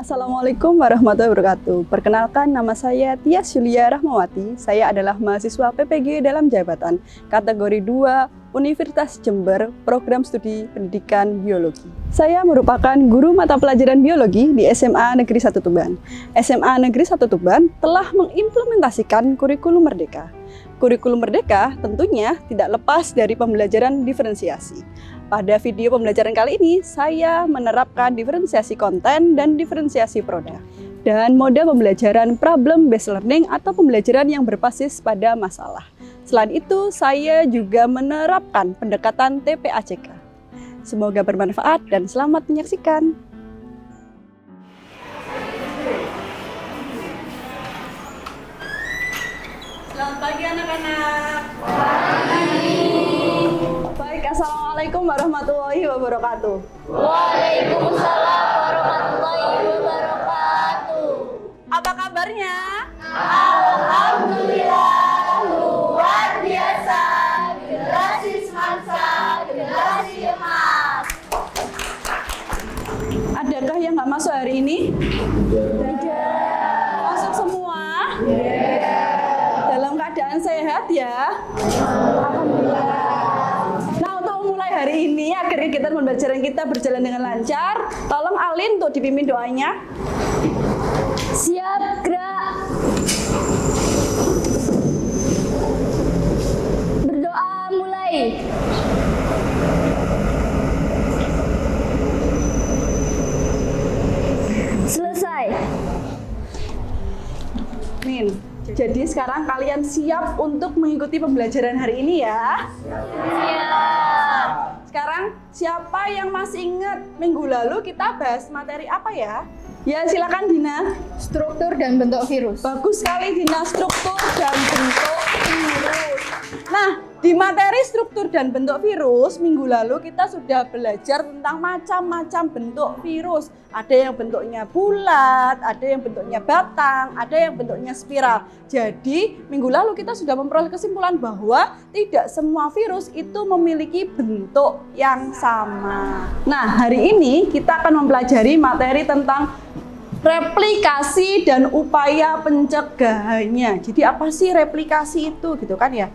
Assalamualaikum warahmatullahi wabarakatuh. Perkenalkan, nama saya Tias Yulia Rahmawati. Saya adalah mahasiswa PPG dalam jabatan kategori 2 Universitas Jember, program studi pendidikan biologi. Saya merupakan guru mata pelajaran biologi di SMA Negeri 1 Tuban. SMA Negeri 1 Tuban telah mengimplementasikan kurikulum Merdeka. Kurikulum Merdeka tentunya tidak lepas dari pembelajaran diferensiasi. Pada video pembelajaran kali ini, saya menerapkan diferensiasi konten dan diferensiasi produk. Dan mode pembelajaran problem based learning atau pembelajaran yang berbasis pada masalah. Selain itu, saya juga menerapkan pendekatan TPACK. Semoga bermanfaat dan selamat menyaksikan. Selamat pagi anak-anak. Baik, Assalamualaikum warahmatullahi wabarakatuh. Waalaikumsalam warahmatullahi wabarakatuh. Apa kabarnya? Alhamdulillah, luar biasa. Generasi semangsa, generasi emas. Adakah yang nggak masuk hari ini? Tidak. Masuk semua? Dalam keadaan sehat ya? Alhamdulillah. Nah, untuk memulai hari ini agar kegiatan pembelajaran kita berjalan dengan lancar, tolong Alin untuk dipimpin doanya. Siap, gerak. Berdoa mulai. Selesai. Min, jadi sekarang kalian siap untuk mengikuti pembelajaran hari ini ya? Siap. Sekarang siapa yang masih ingat minggu lalu kita bahas materi apa ya? Ya silakan Dina. Struktur dan bentuk virus. Bagus sekali Dina, struktur dan bentuk virus. Nah, di materi struktur dan bentuk virus, minggu lalu kita sudah belajar tentang macam-macam bentuk virus. Ada yang bentuknya bulat, ada yang bentuknya batang, ada yang bentuknya spiral. Jadi, minggu lalu kita sudah memperoleh kesimpulan bahwa tidak semua virus itu memiliki bentuk yang sama. Nah, hari ini kita akan mempelajari materi tentang replikasi dan upaya pencegahannya. Jadi apa sih replikasi itu gitu kan ya?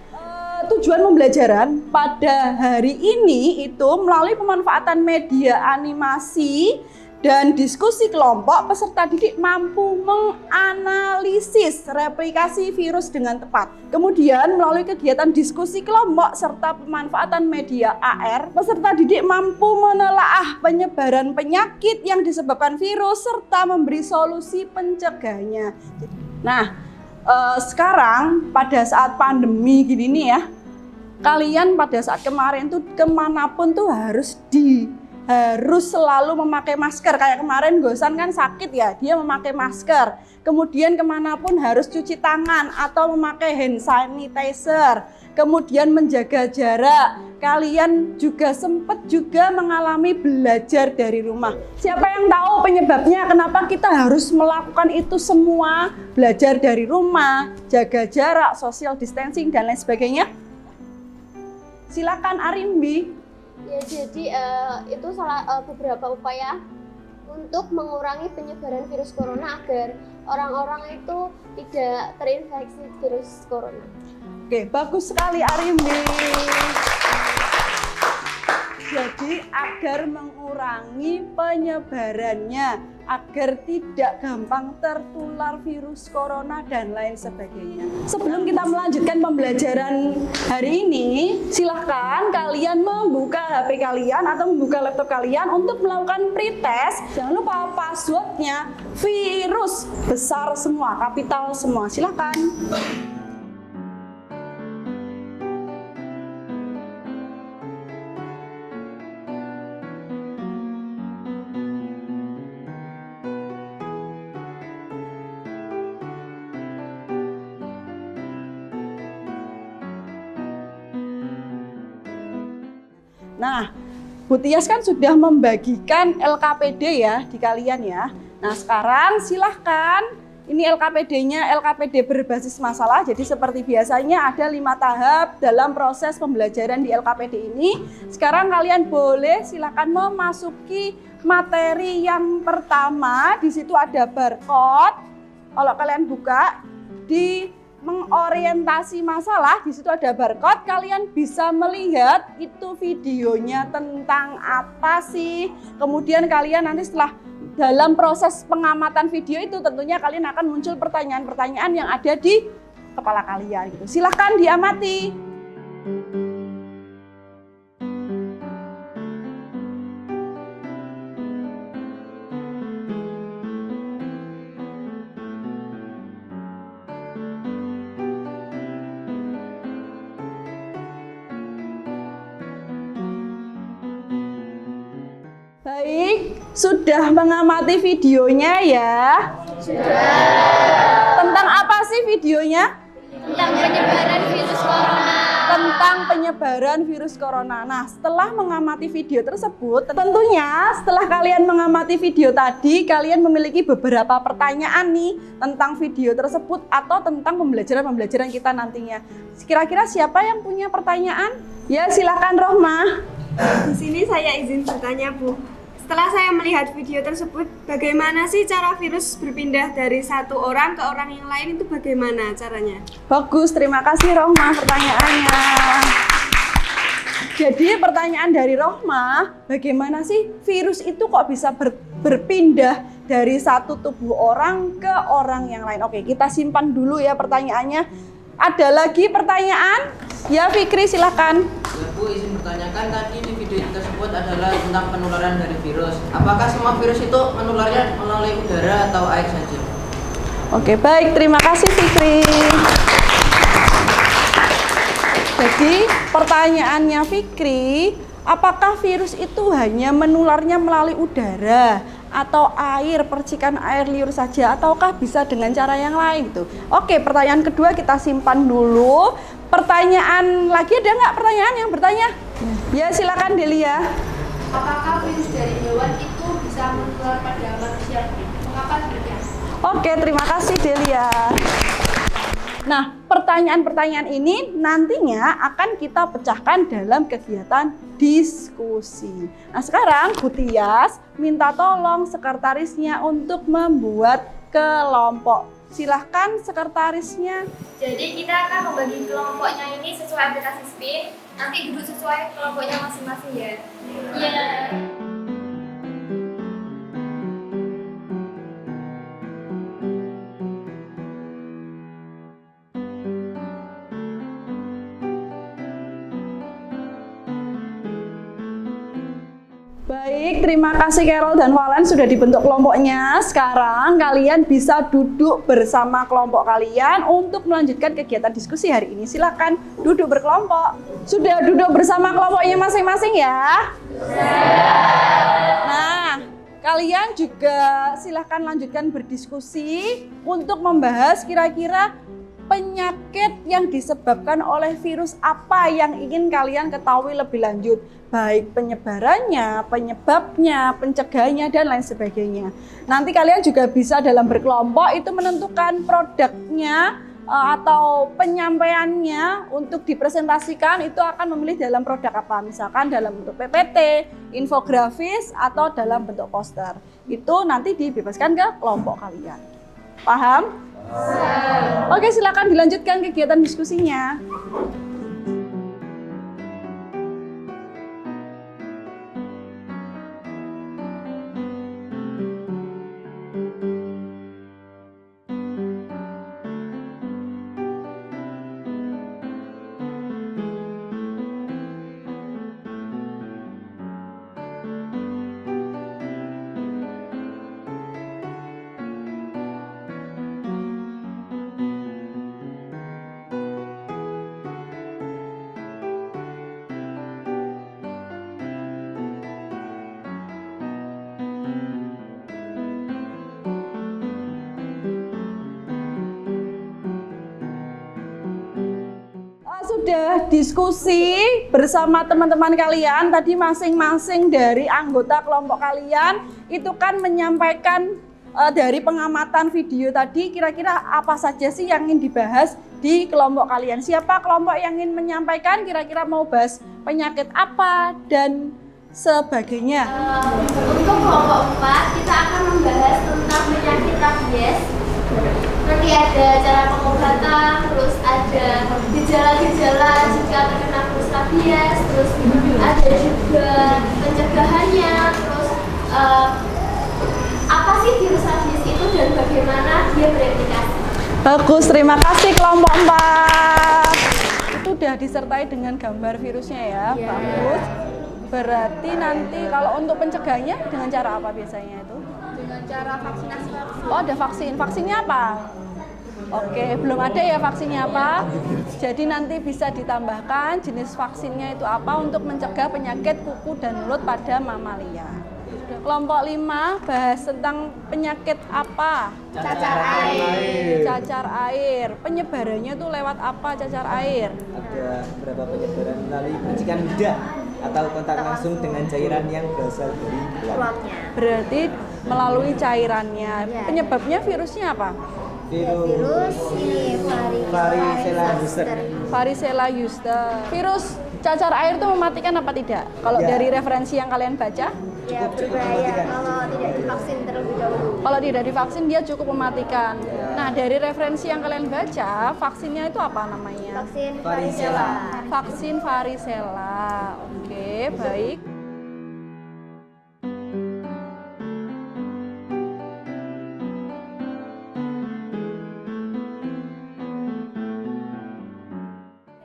Tujuan pembelajaran pada hari ini itu melalui pemanfaatan media animasi dan diskusi kelompok, peserta didik mampu menganalisis replikasi virus dengan tepat. Kemudian melalui kegiatan diskusi kelompok serta pemanfaatan media AR, peserta didik mampu menelaah penyebaran penyakit yang disebabkan virus serta memberi solusi pencegahannya. Nah, sekarang pada saat pandemi gini nih ya, kalian pada saat kemarin tuh kemanapun tuh harus selalu memakai masker. Kayak kemarin Gosan kan sakit ya, dia memakai masker. Kemudian kemanapun harus cuci tangan atau memakai hand sanitizer. Kemudian menjaga jarak. Kalian juga sempat juga mengalami belajar dari rumah. Siapa yang tahu penyebabnya kenapa kita harus melakukan itu semua? Belajar dari rumah, jaga jarak, social distancing dan lain sebagainya. Silakan Arimbi. Ya, jadi itu beberapa upaya untuk mengurangi penyebaran virus corona agar orang-orang itu tidak terinfeksi virus corona. Oke, bagus sekali Arimbi. Jadi agar mengurangi penyebarannya, agar tidak gampang tertular virus corona dan lain sebagainya. Sebelum kita melanjutkan pembelajaran hari ini, silahkan kalian membuka HP kalian atau membuka laptop kalian untuk melakukan pretest. Jangan lupa passwordnya virus besar semua, kapital semua. Silahkan. Nah, Bu Tias kan sudah membagikan LKPD ya di kalian ya. Nah, sekarang silahkan ini LKPD-nya LKPD berbasis masalah. Jadi seperti biasanya ada 5 tahap dalam proses pembelajaran di LKPD ini. Sekarang kalian boleh silakan memasuki materi yang pertama. Di situ ada barcode. Kalau kalian buka di mengorientasi masalah, di situ ada barcode, kalian bisa melihat itu videonya tentang apa sih. Kemudian kalian nanti setelah dalam proses pengamatan video itu tentunya kalian akan muncul pertanyaan-pertanyaan yang ada di kepala kalian gitu. Silahkan diamati. Baik, sudah mengamati videonya ya? Sudah. Tentang apa sih videonya? Tentang penyebaran virus corona. Tentang penyebaran virus corona. Nah, setelah mengamati video tersebut, tentunya setelah kalian mengamati video tadi, kalian memiliki beberapa pertanyaan nih tentang video tersebut atau tentang pembelajaran-pembelajaran kita nantinya. Kira-kira siapa yang punya pertanyaan? Ya, silakan Rohmah. Di sini saya izin bertanya, Bu. Setelah saya melihat video tersebut, bagaimana sih cara virus berpindah dari satu orang ke orang yang lain itu bagaimana caranya? Bagus, terima kasih Rohmah pertanyaannya. Jadi pertanyaan dari Rohmah, bagaimana sih virus itu kok bisa berpindah dari satu tubuh orang ke orang yang lain? Oke, kita simpan dulu ya pertanyaannya. Ada lagi pertanyaan? Ya Fikri, silakan. Ya Bu, izin bertanyakan, tadi di video tersebut adalah tentang penularan dari virus. Apakah semua virus itu menularnya melalui udara atau air saja? Oke, baik, terima kasih Fikri. Jadi pertanyaannya Fikri, apakah virus itu hanya menularnya melalui udara atau air, percikan air liur saja, ataukah bisa dengan cara yang lain tuh? Oke, pertanyaan kedua kita simpan dulu. Pertanyaan lagi, ada nggak pertanyaan yang bertanya? Ya, silakan Delia. Apakah virus dari hewan itu bisa menular pada manusia? Mengapa demikian? Oke, terima kasih Delia. Nah, pertanyaan-pertanyaan ini nantinya akan kita pecahkan dalam kegiatan diskusi. Nah, sekarang Bu Tias minta tolong sekretarisnya untuk membuat kelompok. Silahkan sekretarisnya. Jadi kita akan membagi kelompoknya ini sesuai aplikasi Spin. Nanti duduk sesuai kelompoknya masing-masing ya. Iya. Baik, terima kasih Carol dan Valen sudah dibentuk kelompoknya. Sekarang kalian bisa duduk bersama kelompok kalian untuk melanjutkan kegiatan diskusi hari ini. Silakan duduk berkelompok. Sudah duduk bersama kelompoknya masing-masing ya? Nah, kalian juga silakan lanjutkan berdiskusi untuk membahas kira-kira penyakit yang disebabkan oleh virus apa yang ingin kalian ketahui lebih lanjut, baik penyebarannya, penyebabnya, pencegahannya, dan lain sebagainya. Nanti kalian juga bisa dalam berkelompok itu menentukan produknya atau penyampaiannya untuk dipresentasikan itu akan memilih dalam produk apa, misalkan dalam bentuk PPT, infografis, atau dalam bentuk poster. Itu nanti dibebaskan ke kelompok kalian. Paham? Oke, silakan dilanjutkan kegiatan diskusinya. Sudah diskusi bersama teman-teman kalian, tadi masing-masing dari anggota kelompok kalian itu kan menyampaikan dari pengamatan video tadi kira-kira apa saja sih yang ingin dibahas di kelompok kalian? Siapa kelompok yang ingin menyampaikan kira-kira mau bahas penyakit apa dan sebagainya? Untuk kelompok 4 kita akan membahas tentang penyakit rabies. Nanti ada cara pengobatan, terus ada gejala-gejala jika terkena virus rabies, terus ada juga pencegahannya, terus apa sih virus rabies itu dan bagaimana dia bereplikasi. Bagus, terima kasih kelompok 4. Itu udah disertai dengan gambar virusnya ya, bagus. Berarti nanti kalau untuk pencegahannya dengan cara apa biasanya itu? Dengan cara vaksinasi. Oh, ada vaksin. Vaksinnya apa? Oke, belum ada ya vaksinnya apa. Jadi nanti bisa ditambahkan jenis vaksinnya itu apa untuk mencegah penyakit kuku dan mulut pada mamalia. Kelompok 5 bahas tentang penyakit apa? Cacar air. Cacar air. Penyebarannya tuh lewat apa cacar air? Ada beberapa penyebaran melalui percikan lidah atau kontak langsung dengan cairan yang berasal dari luar. Berarti melalui cairannya. Penyebabnya virusnya apa? Virus varicella zoster. Varicella zoster. Virus cacar air itu mematikan apa tidak? Kalau dari referensi yang kalian baca? Ya, berbahaya kalau tidak divaksin terlebih dahulu. Kalau tidak divaksin dia cukup mematikan. Nah, dari referensi yang kalian baca, vaksinnya itu apa namanya? Vaksin Varicella. Vaksin varicella. Oke, baik.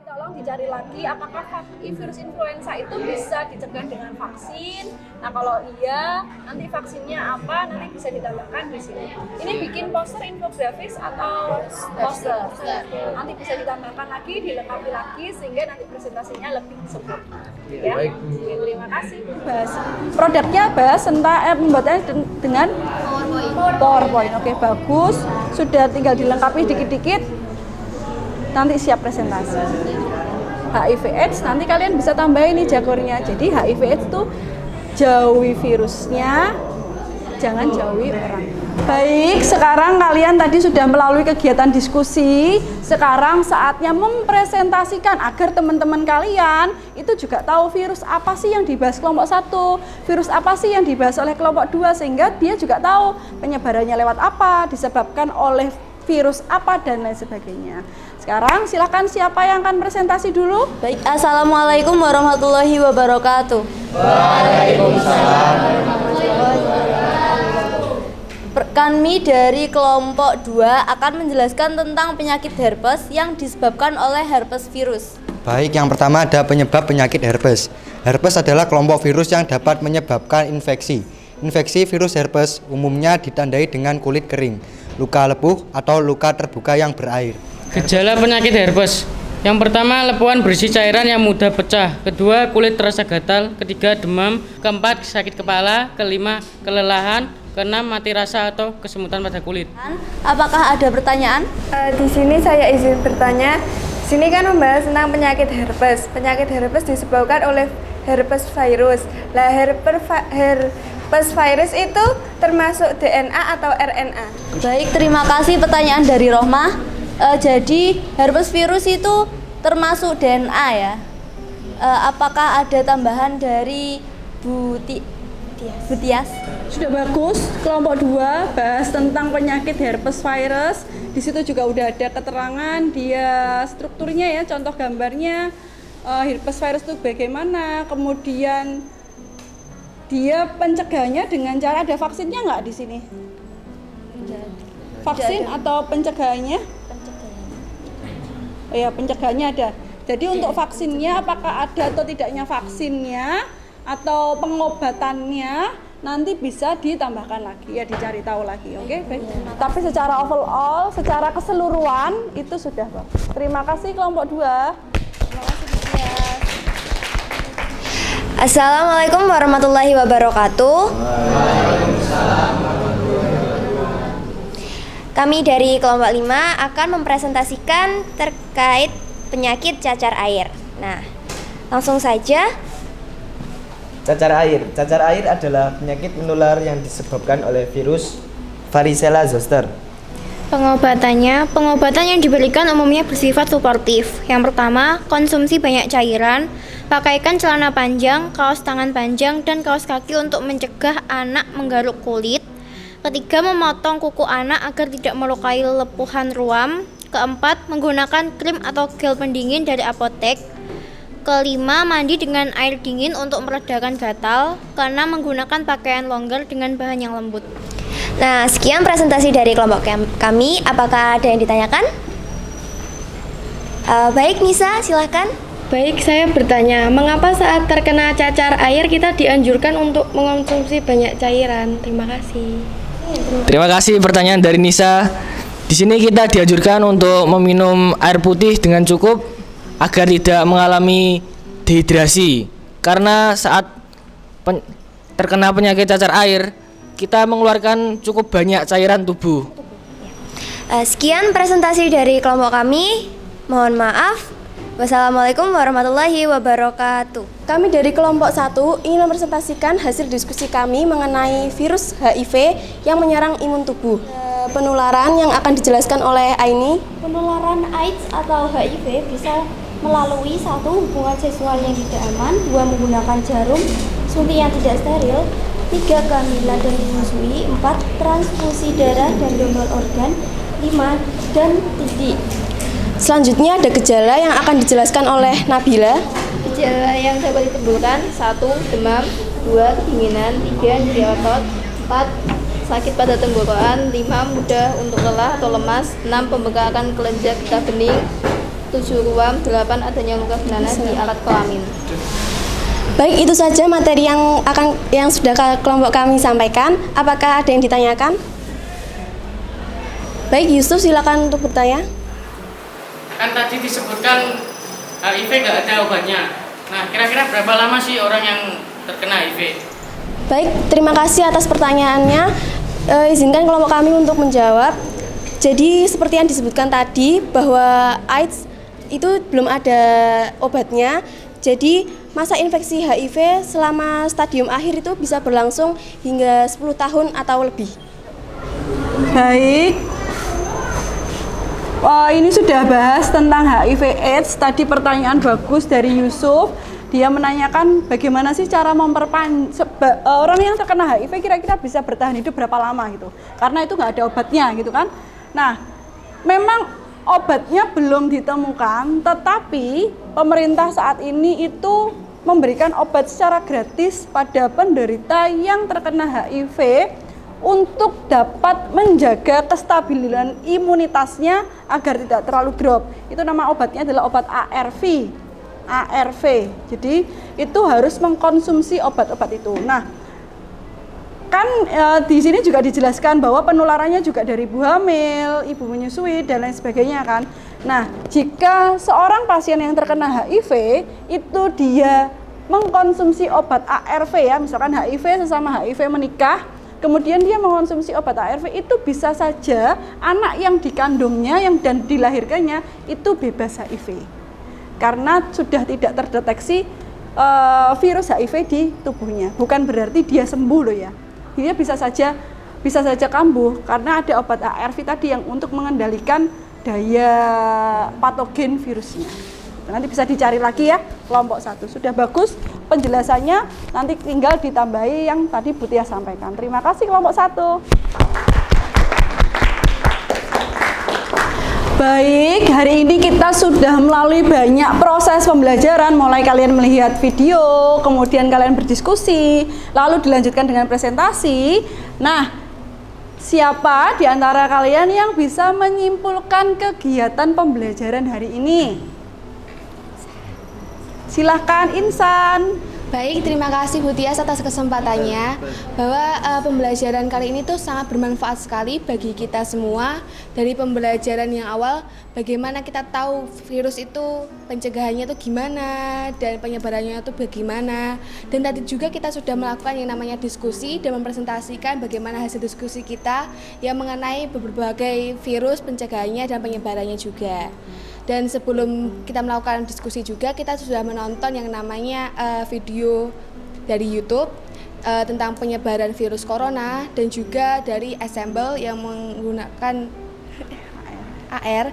Tolong dicari lagi apakah virus influenza itu bisa dicegah dengan vaksin. Nah, kalau iya, nanti vaksinnya apa? Nanti bisa ditambahkan di sini. Ini bikin poster infografis atau poster. Nanti bisa ditambahkan lagi, dilengkapi lagi sehingga nanti presentasinya lebih sempurna. Ya. Oke, terima kasih. Bahas produknya bahas tentang membuatnya dengan PowerPoint. Oke, bagus. Sudah tinggal dilengkapi dikit-dikit. Nanti siap presentasi. HIV/AIDS nanti kalian bisa tambahin nih jakornya. Jadi HIV/AIDS itu jauhi virusnya, jangan jauhi orang. Baik, sekarang kalian tadi sudah melalui kegiatan diskusi. Sekarang saatnya mempresentasikan agar teman-teman kalian itu juga tahu virus apa sih yang dibahas kelompok 1, virus apa sih yang dibahas oleh kelompok 2, sehingga dia juga tahu penyebarannya lewat apa, disebabkan oleh virus apa dan lain sebagainya. Sekarang silakan siapa yang akan presentasi dulu? Baik, assalamualaikum warahmatullahi wabarakatuh. Waalaikumsalam. Kami dari kelompok 2 akan menjelaskan tentang penyakit herpes yang disebabkan oleh herpes virus. Baik, yang pertama ada penyebab penyakit herpes. Herpes adalah kelompok virus yang dapat menyebabkan infeksi. Infeksi virus herpes umumnya ditandai dengan kulit kering, luka lepuh atau luka terbuka yang berair. Gejala penyakit herpes. Yang pertama, lepuan berisi cairan yang mudah pecah. Kedua, kulit terasa gatal. Ketiga, demam. Keempat, sakit kepala. Kelima, kelelahan. Keenam, mati rasa atau kesemutan pada kulit. Apakah ada pertanyaan? Di sini saya izin bertanya. Sini kan membahas tentang penyakit herpes. Penyakit herpes disebabkan oleh herpes virus. Lah, herpes virus itu termasuk DNA atau RNA? Baik, terima kasih pertanyaan dari Rohmah. Jadi herpes virus itu termasuk DNA ya. Apakah ada tambahan dari Bu Tias? Sudah bagus. Kelompok 2 bahas tentang penyakit herpes virus. Di situ juga udah ada keterangan dia strukturnya ya, contoh gambarnya. Herpes virus itu bagaimana? Kemudian dia pencegahannya dengan cara ada vaksinnya nggak di sini? Vaksin atau pencegahannya? Oh ya, pencegahannya ada. Jadi untuk vaksinnya apakah ada atau tidaknya vaksinnya atau pengobatannya nanti bisa ditambahkan lagi ya, dicari tahu lagi. Oke, baik. Tapi secara overall, secara keseluruhan itu sudah bagus. Terima kasih kelompok 2. Terima kasih Bu Tias. Assalamualaikum warahmatullahi wabarakatuh. Kami dari kelompok 5 akan mempresentasikan terkait penyakit cacar air. Nah, langsung saja. Cacar air. Cacar air adalah penyakit menular yang disebabkan oleh virus varicella zoster? Pengobatan yang diberikan umumnya bersifat suportif. Yang pertama, konsumsi banyak cairan, pakaikan celana panjang, kaos tangan panjang, dan kaos kaki untuk mencegah anak menggaruk kulit. Ketiga, memotong kuku anak agar tidak melukai lepuhan ruam. Keempat, menggunakan krim atau gel pendingin dari apotek. Kelima, mandi dengan air dingin untuk meredakan gatal. Keenam, menggunakan pakaian longgar dengan bahan yang lembut. Nah, sekian presentasi dari kelompok kami. Apakah ada yang ditanyakan? Baik, Nisa, silahkan. Baik, saya bertanya, mengapa saat terkena cacar air kita dianjurkan untuk mengonsumsi banyak cairan? Terima kasih. Terima kasih pertanyaan dari Nisa. Di sini kita dianjurkan untuk meminum air putih dengan cukup agar tidak mengalami dehidrasi. Karena saat terkena penyakit cacar air, kita mengeluarkan cukup banyak cairan tubuh. Sekian presentasi dari kelompok kami. Mohon maaf. Wassalamualaikum warahmatullahi wabarakatuh. Kami dari kelompok 1 ingin mempresentasikan hasil diskusi kami mengenai virus HIV yang menyerang imun tubuh. Penularan yang akan dijelaskan oleh Aini. Penularan AIDS atau HIV bisa melalui 1. Hubungan seksual yang tidak aman, 2. Menggunakan jarum suntik yang tidak steril, 3. Kehamilan dan menyusui, 4. Transfusi darah dan donor organ, 5. Dan titik. Selanjutnya ada gejala yang akan dijelaskan oleh Nabila. Gejala yang dapat ditimbulkan 1. Demam, 2. Kedinginan, 3. nyeri otot, 4. sakit pada tenggorokan, 5. Mudah untuk lelah atau lemas, 6. Pembengkakan kelenjar getah bening, 7. ruam, 8. Adanya luka beranas di alat kelamin. Baik, itu saja materi yang sudah kelompok kami sampaikan. Apakah ada yang ditanyakan? Baik, Yusuf, silakan untuk bertanya. Kan tadi disebutkan HIV nggak ada obatnya. Nah, kira-kira berapa lama sih orang yang terkena HIV? Baik, terima kasih atas pertanyaannya. Izinkan kelompok kami untuk menjawab. Jadi seperti yang disebutkan tadi bahwa AIDS itu belum ada obatnya. Jadi masa infeksi HIV selama stadium akhir itu bisa berlangsung hingga 10 tahun atau lebih. Baik. Ini sudah bahas tentang HIV AIDS. Tadi pertanyaan bagus dari Yusuf. Dia menanyakan bagaimana sih cara orang yang terkena HIV kira-kira bisa bertahan hidup berapa lama gitu. Karena itu nggak ada obatnya gitu kan. Nah, memang obatnya belum ditemukan, tetapi pemerintah saat ini itu memberikan obat secara gratis pada penderita yang terkena HIV untuk dapat menjaga kestabilan imunitasnya agar tidak terlalu drop. Itu nama obatnya adalah obat ARV. Jadi itu harus mengkonsumsi obat-obat itu. Nah, kan di sini juga dijelaskan bahwa penularannya juga dari ibu hamil, ibu menyusui dan lain sebagainya kan. Nah, jika seorang pasien yang terkena HIV itu dia mengkonsumsi obat ARV ya, misalkan HIV sesama HIV menikah, kemudian dia mengkonsumsi obat ARV, itu bisa saja anak yang dikandungnya dan dilahirkannya itu bebas HIV. Karena sudah tidak terdeteksi virus HIV di tubuhnya. Bukan berarti dia sembuh loh ya. Dia bisa saja kambuh karena ada obat ARV tadi yang untuk mengendalikan daya patogen virusnya. Nanti bisa dicari lagi ya kelompok 1. Sudah bagus penjelasannya, nanti tinggal ditambahi yang tadi Bu Tia sampaikan. Terima kasih kelompok 1. Baik, hari ini kita sudah melalui banyak proses pembelajaran, mulai kalian melihat video, kemudian kalian berdiskusi, lalu dilanjutkan dengan presentasi. Nah, siapa di antara kalian yang bisa menyimpulkan kegiatan pembelajaran hari ini? Silahkan Insan. Baik, terima kasih Bu Tias atas kesempatannya. Bahwa pembelajaran kali ini tuh sangat bermanfaat sekali bagi kita semua. Dari pembelajaran yang awal, bagaimana kita tahu virus itu pencegahannya itu gimana dan penyebarannya itu bagaimana. Dan tadi juga kita sudah melakukan yang namanya diskusi dan mempresentasikan bagaimana hasil diskusi kita yang mengenai berbagai virus, pencegahannya dan penyebarannya juga. Dan sebelum kita melakukan diskusi juga, kita sudah menonton yang namanya video dari YouTube. tentang penyebaran virus corona dan juga dari assemble yang menggunakan AR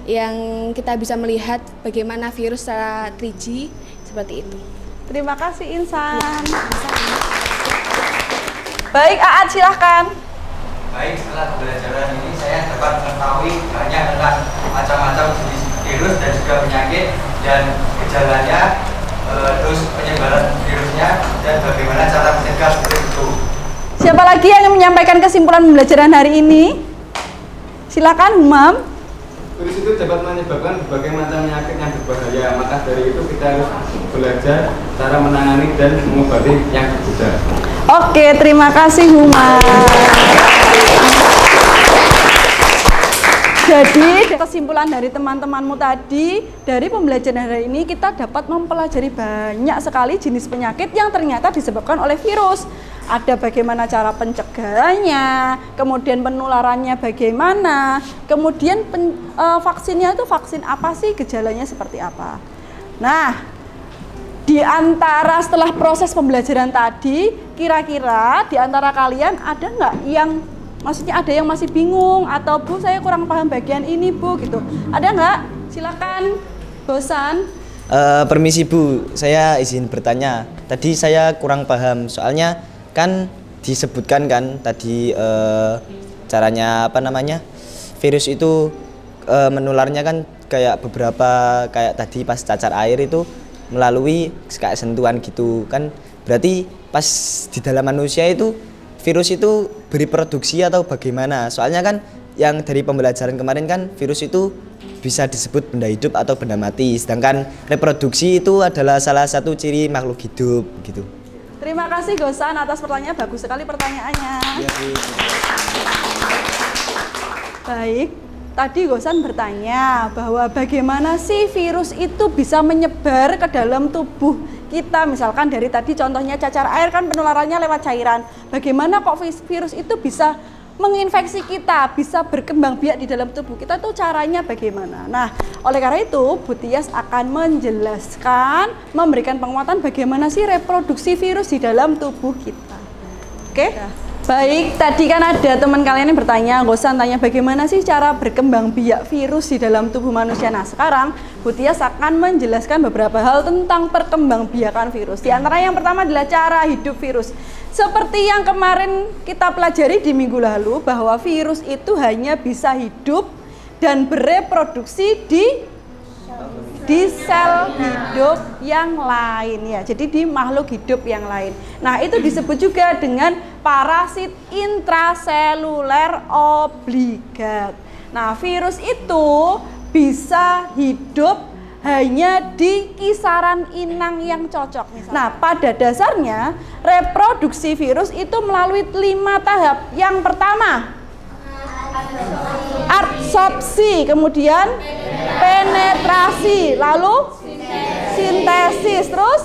yang kita bisa melihat bagaimana virus secara 3G seperti itu. Terima kasih Insan. Baik, Aat silahkan. Baik, setelah pembelajaran ini saya dapat mengetahui banyak tentang macam-macam jenis virus dan juga penyakit dan gejalanya, terus penyebaran virusnya dan bagaimana cara mencegah virus itu. Siapa lagi yang ingin menyampaikan kesimpulan pembelajaran hari ini? Silakan, Umam. Virus itu dapat menyebabkan berbagai macam penyakit yang berbahaya. Maka dari itu kita harus belajar cara menangani dan mengobati yang berbeda. Oke, terima kasih Umam. Jadi kesimpulan dari teman-temanmu tadi, dari pembelajaran hari ini kita dapat mempelajari banyak sekali jenis penyakit yang ternyata disebabkan oleh virus. Ada bagaimana cara pencegahannya, kemudian penularannya bagaimana, kemudian vaksinnya itu vaksin apa sih, gejalanya seperti apa. Nah, di antara setelah proses pembelajaran tadi, kira-kira di antara kalian ada nggak yang maksudnya ada yang masih bingung atau Bu saya kurang paham bagian ini Bu gitu. Ada nggak? Silakan. Bosan? Permisi Bu, saya izin bertanya. Tadi saya kurang paham soalnya kan disebutkan kan tadi caranya apa namanya virus itu menularnya kan kayak beberapa kayak tadi pas cacar air itu melalui kayak sentuhan gitu kan, berarti pas di dalam manusia itu virus itu bereproduksi atau bagaimana? Soalnya kan yang dari pembelajaran kemarin kan virus itu bisa disebut benda hidup atau benda mati, sedangkan reproduksi itu adalah salah satu ciri makhluk hidup gitu. Terima kasih Gosan atas pertanyaan, bagus sekali pertanyaannya. Baik, tadi Gosan bertanya bahwa bagaimana sih virus itu bisa menyebar ke dalam tubuh kita. Misalkan dari tadi contohnya cacar air kan penularannya lewat cairan. Bagaimana kok virus itu bisa menginfeksi kita, bisa berkembang biak di dalam tubuh kita, tuh caranya bagaimana. Nah, oleh karena itu Bu Tias akan menjelaskan, memberikan penguatan bagaimana sih reproduksi virus di dalam tubuh kita. Oke? Baik, tadi kan ada teman kalian yang bertanya, Gosan tanya bagaimana sih cara berkembang biak virus di dalam tubuh manusia. Nah, sekarang Bu Tias akan menjelaskan beberapa hal tentang perkembangbiakan virus. Di antara yang pertama adalah cara hidup virus. Seperti yang kemarin kita pelajari di minggu lalu bahwa virus itu hanya bisa hidup dan bereproduksi di sel hidup yang lain ya. Jadi di makhluk hidup yang lain. Nah, itu disebut juga dengan parasit intraseluler obligat. Nah, virus itu bisa hidup hanya di kisaran inang yang cocok. Nah, pada dasarnya reproduksi virus itu melalui 5 tahap. Yang pertama, adsorpsi, kemudian penetrasi, lalu sintesis, terus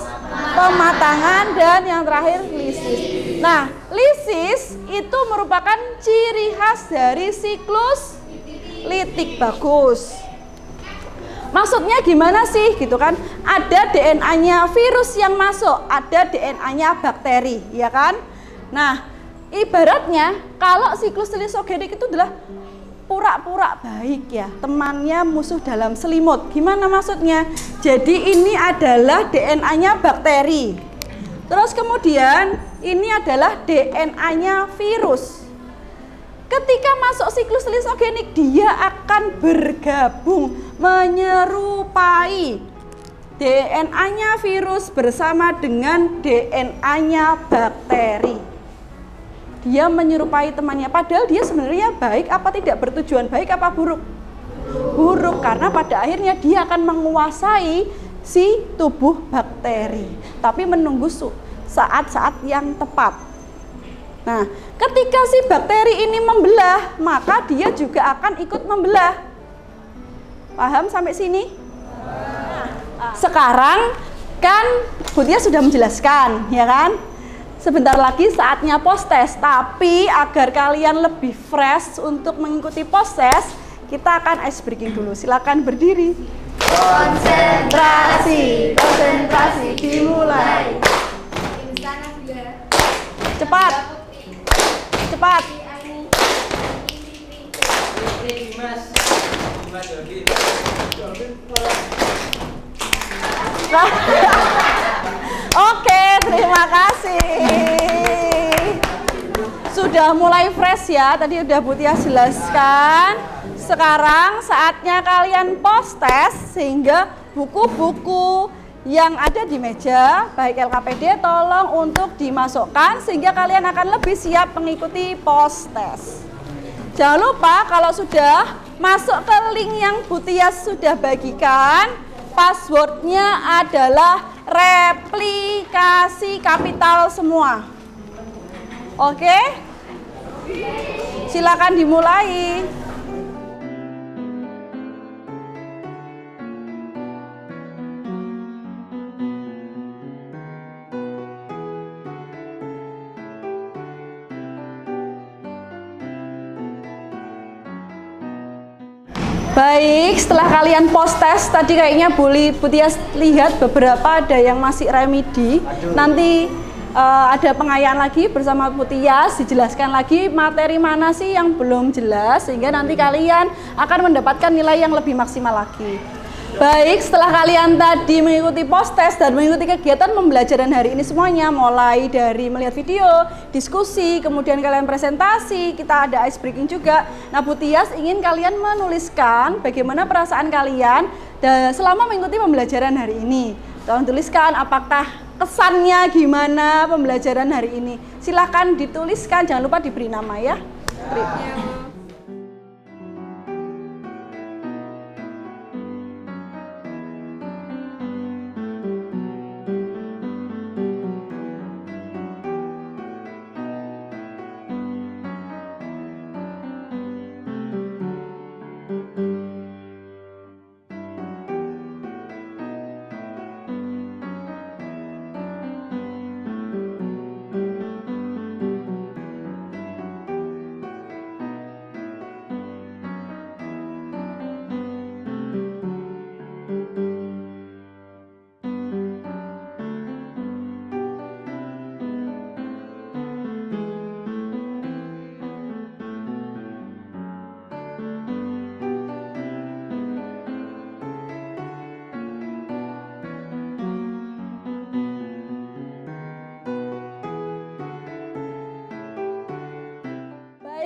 pematangan, dan yang terakhir lisis. Nah, lisis itu merupakan ciri khas dari siklus litik bagus. Maksudnya gimana sih gitu kan? Ada DNA-nya virus yang masuk, ada DNA-nya bakteri, ya kan? Nah, ibaratnya kalau siklus lisogenik itu adalah pura-pura baik ya, temannya musuh dalam selimut. Gimana maksudnya? Jadi ini adalah DNA-nya bakteri. Terus kemudian ini adalah DNA-nya virus. Ketika masuk siklus lisogenik, dia akan bergabung menyerupai DNA-nya virus bersama dengan DNA-nya bakteri. Dia menyerupai temannya, padahal dia sebenarnya baik apa tidak, bertujuan baik apa buruk? Buruk, karena pada akhirnya dia akan menguasai si tubuh bakteri, tapi menunggu saat-saat yang tepat. Nah, ketika si bakteri ini membelah, maka dia juga akan ikut membelah. Paham sampai sini? Sekarang kan Bu Tia sudah menjelaskan, ya kan? Sebentar lagi saatnya post-test, tapi agar kalian lebih fresh untuk mengikuti post-test, kita akan ice breaking dulu. Silakan berdiri. Konsentrasi, konsentrasi dimulai. cepat. Oke, terima kasih. Sudah mulai fresh ya, tadi udah Bu Tia jelaskan. Sekarang saatnya kalian post test sehingga buku-buku yang ada di meja, baik LKPD tolong untuk dimasukkan sehingga kalian akan lebih siap mengikuti post test. Jangan lupa kalau sudah masuk ke link yang Bu Tia sudah bagikan, passwordnya adalah replikasi kapital semua. Oke? Silakan dimulai. Baik, setelah kalian post test tadi kayaknya Bu Tia lihat beberapa ada yang masih remedi. Nanti ada pengayaan lagi bersama Bu Tia, dijelaskan lagi materi mana sih yang belum jelas sehingga nanti kalian akan mendapatkan nilai yang lebih maksimal lagi. Baik, setelah kalian tadi mengikuti post test dan mengikuti kegiatan pembelajaran hari ini semuanya, mulai dari melihat video, diskusi, kemudian kalian presentasi, kita ada ice breaking juga. Nah, Bu Tias ingin kalian menuliskan bagaimana perasaan kalian selama mengikuti pembelajaran hari ini. Tolong tuliskan apakah kesannya gimana pembelajaran hari ini. Silahkan dituliskan, jangan lupa diberi nama ya.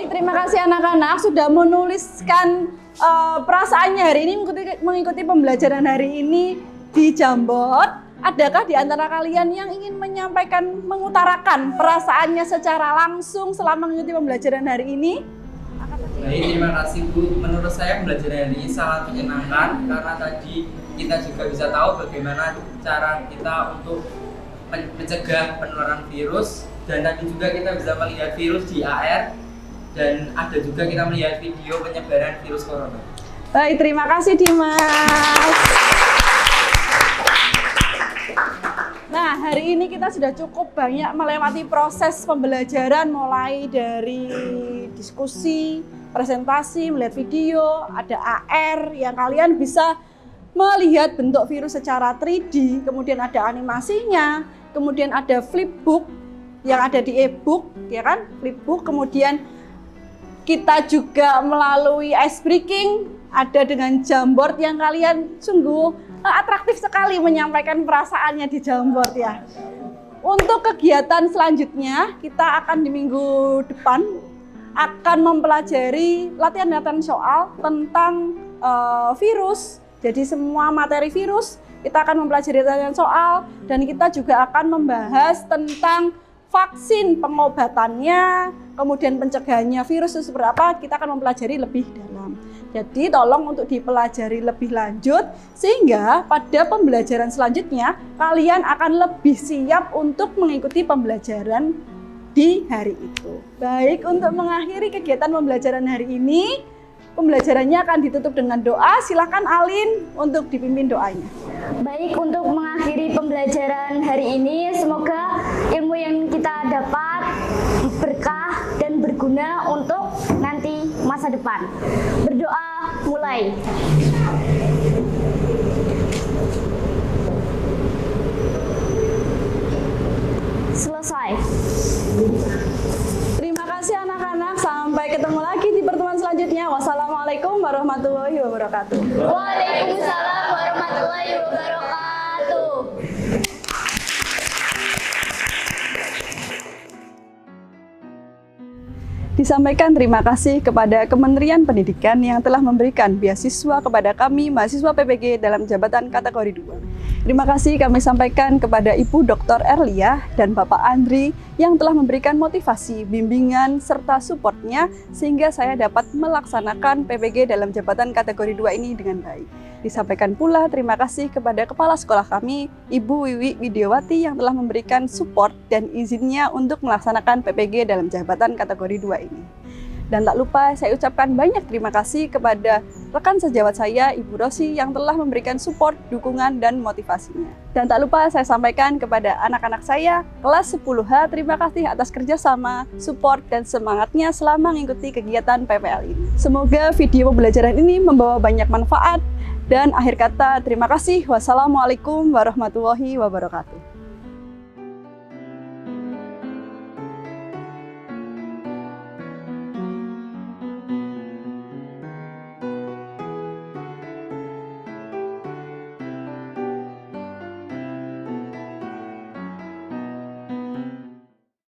Terima kasih anak-anak sudah menuliskan perasaannya hari ini mengikuti pembelajaran hari ini di Jamboard. Adakah di antara kalian yang ingin menyampaikan, mengutarakan perasaannya secara langsung selama mengikuti pembelajaran hari ini? Baik, terima kasih Bu. Menurut saya pembelajaran hari ini sangat menyenangkan karena tadi kita juga bisa tahu bagaimana cara kita untuk mencegah penularan virus, dan tadi juga kita bisa melihat virus di AR. Dan ada juga kita melihat video penyebaran virus corona. Baik, terima kasih Dimas. Nah, hari ini kita sudah cukup banyak melewati proses pembelajaran mulai dari diskusi, presentasi, melihat video, ada AR yang kalian bisa melihat bentuk virus secara 3D, kemudian ada animasinya, kemudian ada flipbook yang ada di e-book, ya kan? Flipbook, kemudian kita juga melalui ice breaking, ada dengan Jamboard yang kalian sungguh atraktif sekali menyampaikan perasaannya di Jamboard ya. Untuk kegiatan selanjutnya, kita akan di minggu depan akan mempelajari latihan-latihan soal tentang virus. Jadi semua materi virus, kita akan mempelajari latihan soal dan kita juga akan membahas tentang vaksin, pengobatannya, kemudian pencegahannya virus itu seperti apa, kita akan mempelajari lebih dalam. Jadi tolong untuk dipelajari lebih lanjut sehingga pada pembelajaran selanjutnya kalian akan lebih siap untuk mengikuti pembelajaran di hari itu. Baik, untuk mengakhiri kegiatan pembelajaran hari ini, pembelajarannya akan ditutup dengan doa. Silakan Alin untuk dipimpin doanya. Baik, untuk mengakhiri pembelajaran hari ini, semoga ilmu yang kita dapat berkah dan berguna untuk nanti masa depan. Berdoa mulai. Selesai. Terima kasih anak-anak. warahmatullahi wabarakatuh. Waalaikumsalam warahmatullahi wabarakatuh. Disampaikan terima kasih kepada Kementerian Pendidikan yang telah memberikan beasiswa kepada kami mahasiswa PPG dalam jabatan kategori 2. Terima kasih kami sampaikan kepada Ibu Dr. Erlia dan Bapak Andri yang telah memberikan motivasi, bimbingan, serta supportnya sehingga saya dapat melaksanakan PPG dalam jabatan kategori 2 ini dengan baik. Disampaikan pula terima kasih kepada Kepala Sekolah kami, Ibu Wiwi Widiawati yang telah memberikan support dan izinnya untuk melaksanakan PPG dalam jabatan kategori 2 ini. Dan tak lupa saya ucapkan banyak terima kasih kepada rekan sejawat saya, Ibu Rosi yang telah memberikan support, dukungan, dan motivasinya. Dan tak lupa saya sampaikan kepada anak-anak saya, kelas 10H, terima kasih atas kerjasama, support, dan semangatnya selama mengikuti kegiatan PPL ini. Semoga video pembelajaran ini membawa banyak manfaat. Dan akhir kata, terima kasih. Wassalamualaikum warahmatullahi wabarakatuh.